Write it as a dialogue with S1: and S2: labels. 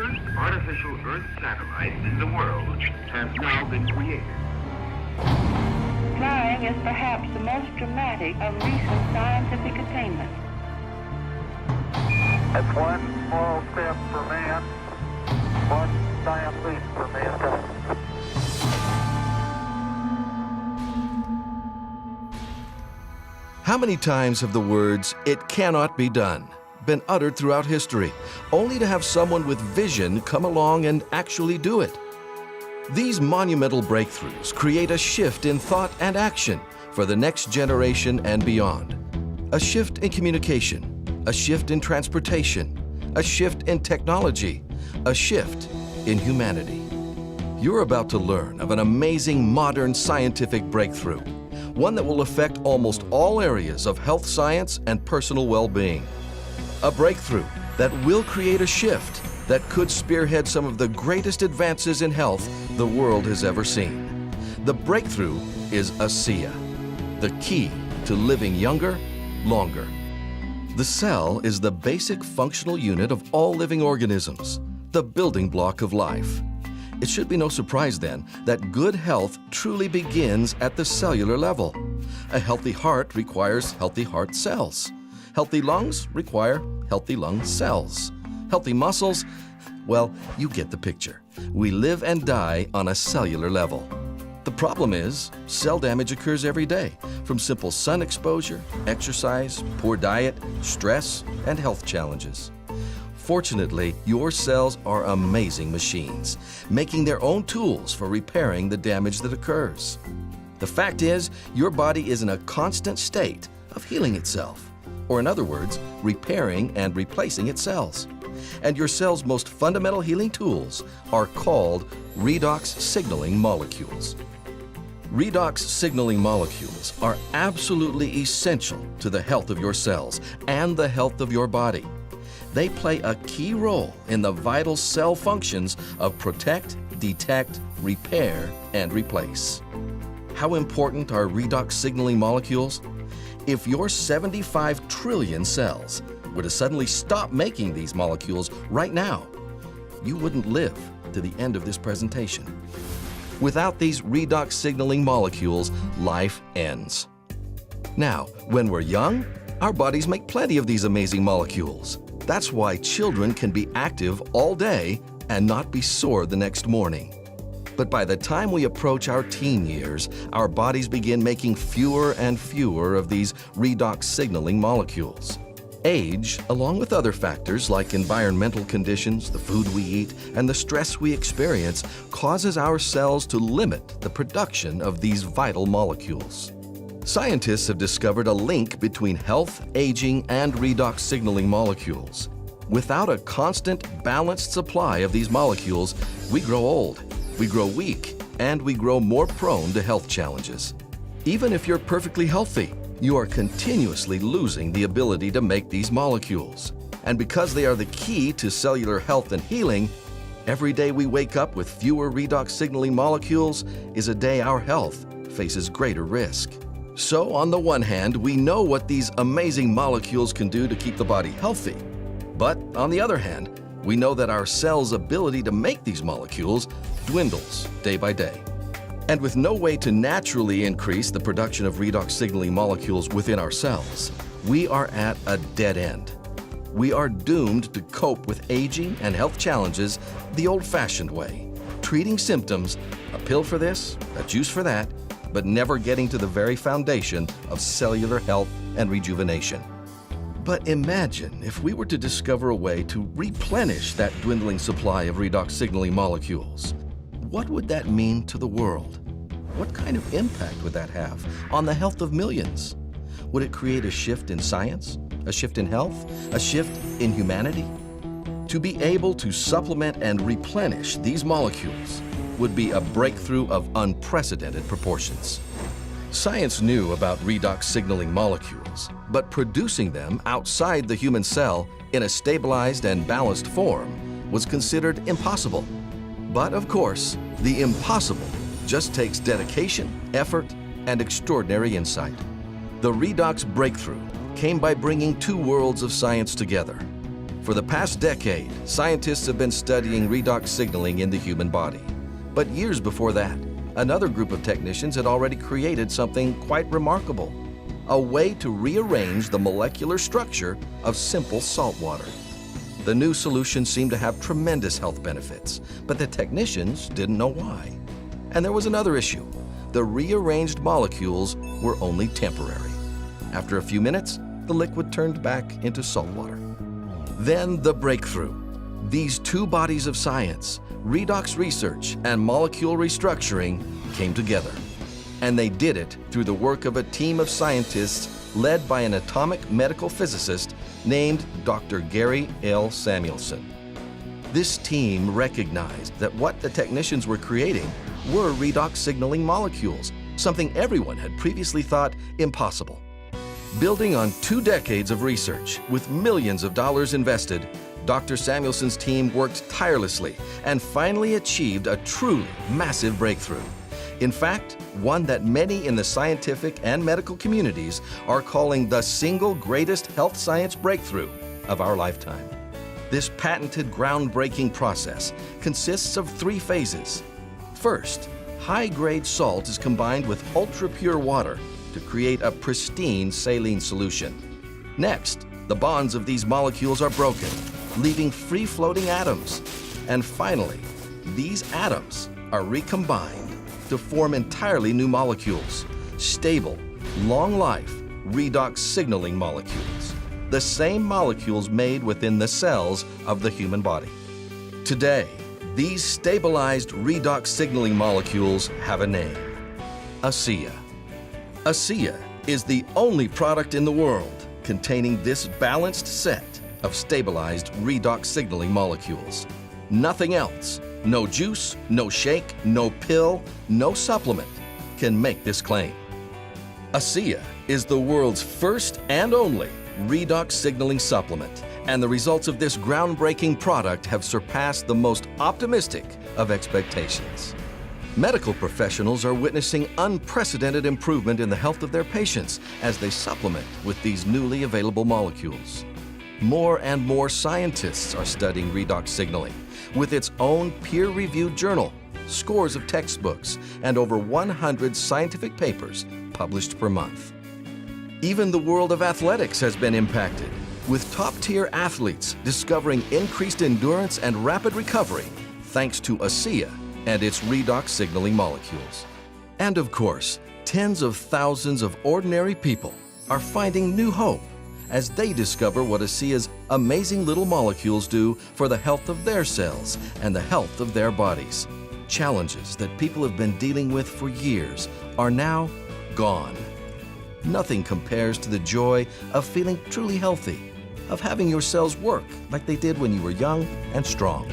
S1: first artificial Earth satellite in the world has now been created.
S2: Flying is perhaps the most dramatic of recent scientific attainments.
S3: That's one small step for man, one giant leap for mankind.
S4: How many times have the words, "It cannot be done," been uttered throughout history, only to have someone with vision come along and actually do it? These monumental breakthroughs create a shift in thought and action for the next generation and beyond. A shift in communication, a shift in transportation, a shift in technology, a shift in humanity. You're about to learn of an amazing modern scientific breakthrough, one that will affect almost all areas of health science and personal well-being. A breakthrough that will create a shift that could spearhead some of the greatest advances in health the world has ever seen. The breakthrough is ASEA, the key to living younger, longer. The cell is the basic functional unit of all living organisms, the building block of life. It should be no surprise then that good health truly begins at the cellular level. A healthy heart requires healthy heart cells. Healthy lungs require healthy lung cells. Healthy muscles, well, you get the picture. We live and die on a cellular level. The problem is, cell damage occurs every day from simple sun exposure, exercise, poor diet, stress, and health challenges. Fortunately, your cells are amazing machines, making their own tools for repairing the damage that occurs. The fact is, your body is in a constant state of healing itself, or in other words, repairing and replacing its cells. And your cell's most fundamental healing tools are called redox signaling molecules. Redox signaling molecules are absolutely essential to the health of your cells and the health of your body. They play a key role in the vital cell functions of protect, detect, repair, and replace. How important are redox signaling molecules? If your 75 trillion cells were to suddenly stop making these molecules right now, you wouldn't live to the end of this presentation. Without these redox signaling molecules, life ends. Now, when we're young, our bodies make plenty of these amazing molecules. That's why children can be active all day and not be sore the next morning. But by the time we approach our teen years, our bodies begin making fewer and fewer of these redox signaling molecules. Age, along with other factors like environmental conditions, the food we eat, and the stress we experience, causes our cells to limit the production of these vital molecules. Scientists have discovered a link between health, aging, and redox signaling molecules. Without a constant, balanced supply of these molecules, we grow old, we grow weak, and we grow more prone to health challenges. Even if you're perfectly healthy, you are continuously losing the ability to make these molecules. And because they are the key to cellular health and healing, every day we wake up with fewer redox signaling molecules is a day our health faces greater risk. So on the one hand, we know what these amazing molecules can do to keep the body healthy. But on the other hand, we know that our cells' ability to make these molecules dwindles day by day. And with no way to naturally increase the production of redox signaling molecules within our cells, we are at a dead end. We are doomed to cope with aging and health challenges the old-fashioned way, treating symptoms, a pill for this, a juice for that, but never getting to the very foundation of cellular health and rejuvenation. But imagine if we were to discover a way to replenish that dwindling supply of redox signaling molecules. What would that mean to the world? What kind of impact would that have on the health of millions? Would it create a shift in science, a shift in health, a shift in humanity? To be able to supplement and replenish these molecules would be a breakthrough of unprecedented proportions. Science knew about redox signaling molecules, but producing them outside the human cell in a stabilized and balanced form was considered impossible. But of course, the impossible just takes dedication, effort, and extraordinary insight. The redox breakthrough came by bringing two worlds of science together. For the past decade, scientists have been studying redox signaling in the human body. But years before that, another group of technicians had already created something quite remarkable: a way to rearrange the molecular structure of simple salt water. The new solution seemed to have tremendous health benefits, but the technicians didn't know why. And there was another issue. The rearranged molecules were only temporary. After a few minutes, the liquid turned back into salt water. Then the breakthrough. These two bodies of science, redox research and molecule restructuring, came together. And they did it through the work of a team of scientists led by an atomic medical physicist named Dr. Gary L. Samuelson. This team recognized that what the technicians were creating were redox signaling molecules, something everyone had previously thought impossible. Building on 2 decades of research with millions of dollars invested, Dr. Samuelson's team worked tirelessly and finally achieved a truly massive breakthrough. In fact, one that many in the scientific and medical communities are calling the single greatest health science breakthrough of our lifetime. This patented groundbreaking process consists of 3 phases. First, high-grade salt is combined with ultra-pure water to create a pristine saline solution. Next, the bonds of these molecules are broken, leaving free-floating atoms. And finally, these atoms are recombined to form entirely new molecules, stable, long-life, redox signaling molecules, the same molecules made within the cells of the human body. Today, these stabilized redox signaling molecules have a name: ASEA. ASEA is the only product in the world containing this balanced set of stabilized redox signaling molecules. Nothing else, no juice, no shake, no pill, no supplement can make this claim. ASEA is the world's first and only redox signaling supplement, and the results of this groundbreaking product have surpassed the most optimistic of expectations. Medical professionals are witnessing unprecedented improvement in the health of their patients as they supplement with these newly available molecules. More and more scientists are studying redox signaling, with its own peer-reviewed journal, scores of textbooks, and over 100 scientific papers published per month. Even the world of athletics has been impacted, with top-tier athletes discovering increased endurance and rapid recovery thanks to ASEA and its redox signaling molecules. And of course, tens of thousands of ordinary people are finding new hope as they discover what ASEA's amazing little molecules do for the health of their cells and the health of their bodies. Challenges that people have been dealing with for years are now gone. Nothing compares to the joy of feeling truly healthy, of having your cells work like they did when you were young and strong.